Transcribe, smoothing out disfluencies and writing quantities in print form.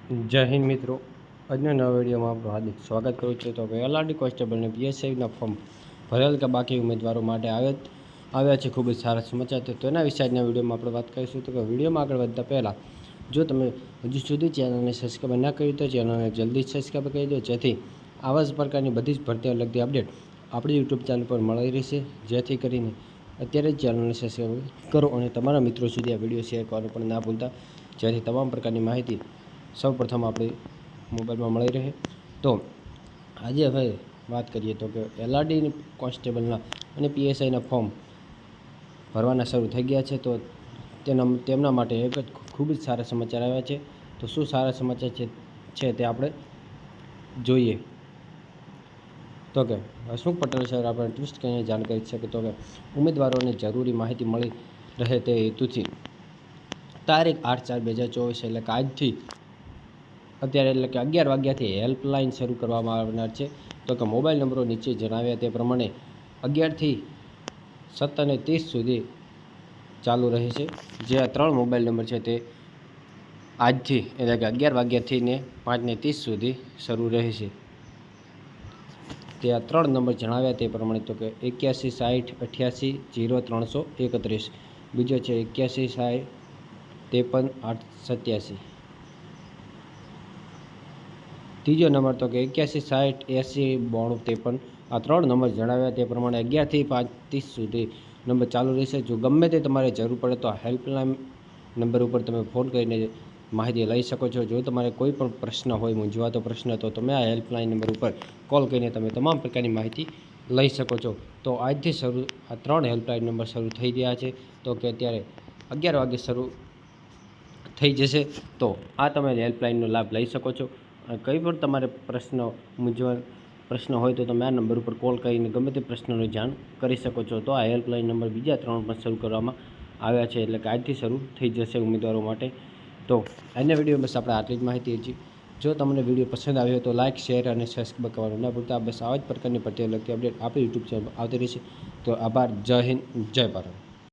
જય હિન્દ મિત્રો, આજના નવા વિડીયોમાં આપણું હાર્દિક સ્વાગત કરું છું. તો એલઆરડી કોન્સ્ટેબલને પીએસઆઈના ફોર્મ ભરેલ કે બાકી ઉમેદવારો માટે આવ્યા છે ખૂબ જ સારા સમાચાર. તો તેના વિશે આજના વિડીયોમાં આપણે વાત કરીશું. તો વિડીયોમાં આગળ વધતા પહેલાં જો તમે હજુ સુધી ચેનલને સબસ્ક્રાઈબ ના કરી તો ચેનલને જલ્દી સબસ્ક્રાઈબ કરી દો, જેથી આવા જ પ્રકારની બધી જ ભરતીઓ લગતી અપડેટ આપણી યુટ્યુબ ચેનલ પર મળી રહેશે. જેથી કરીને અત્યારે જ ચેનલને સબસ્ક્રાઈબ કરો અને તમારા મિત્રો સુધી આ વિડીયો શેર કરવાનું પણ ના ભૂલતા, જેથી તમામ પ્રકારની માહિતી સૌપ્રથમ આપણે મોબાઈલમાં મળી રહે. તો આજે હવે વાત કરીએ તો કે એલઆરડી કોન્સ્ટેબલના અને પીએસઆઈના ફોર્મ ભરવાના શરૂ થઈ ગયા છે. તો તેમના માટે એક જ ખૂબ જ સારા સમાચાર આવ્યા છે. તો શું સારા સમાચાર છે તે આપણે જોઈએ. તો કે હસમુખ પટેલ સર આપણે ટ્વિસ્ટ કરીને જાણ કરી છે કે તો કે ઉમેદવારોને જરૂરી માહિતી મળી રહે તે હેતુથી તારીખ 8/4/2024 એટલે કે આજથી અત્યારે એટલે કે 11 વાગ્યાથી હેલ્પલાઇન શરૂ કરવામાં આવનાર છે. તો કે મોબાઈલ નંબરો નીચે જણાવ્યા તે પ્રમાણે 11 થી 17:30 સુધી ચાલુ રહે છે. જે આ 3 મોબાઈલ નંબર છે તે આજથી એટલે કે 11 વાગ્યાથી ને 5:30 સુધી શરૂ રહેશે. તે આ 3 નંબર જણાવ્યા તે પ્રમાણે તો કે 81 60 88 0331, બીજો છે 81 60 53 887, ત્રીજો નંબર તો કે 81 60 80 92 53. આ 3 નંબર જણાવ્યા તે પ્રમાણે 11 થી 5:30 સુધી નંબર ચાલુ રહેશે. જો ગમે તે તમારે જરૂર પડે તો હેલ્પલાઇન નંબર ઉપર તમે ફોન કરીને માહિતી લઈ શકો છો. જો તમારે કોઈ પણ પ્રશ્ન હોય, મૂંઝવાતો પ્રશ્ન, તો તમે આ હેલ્પલાઇન નંબર ઉપર કોલ કરીને તમે તમામ પ્રકારની માહિતી લઈ શકો છો. તો આજથી શરૂ આ 3 હેલ્પલાઇન નંબર શરૂ થઈ ગયા છે. તો કે અત્યારે 11 વાગે શરૂ થઈ જશે. તો આ તમે હેલ્પલાઇનનો લાભ લઈ શકો છો. કંઈ પણ તમારે પ્રશ્ન હોય તો તમે આ નંબર ઉપર કોલ કરીને ગમે તે પ્રશ્નની જાણ કરી શકો છો. તો આ હેલ્પલાઇન નંબર બીજા 3 પણ શરૂ કરવામાં આવ્યા છે, એટલે કે આજથી શરૂ થઈ જશે ઉમેદવારો માટે. તો આજના વિડીયો બસ આપણે આટલી જ માહિતી હતી. જો તમને વિડીયો પસંદ આવ્યો તો લાઇક, શેર અને સબસ્ક્રાઈબ કરવાનું ના ભૂલતા. બસ આવા જ પ્રકારની ભરતીઓ લગતી અપડેટ આપણી યુટ્યુબ ચેનલ પર આવતી રહેશે. તો આભાર. જય હિન્દ, જય ભારત.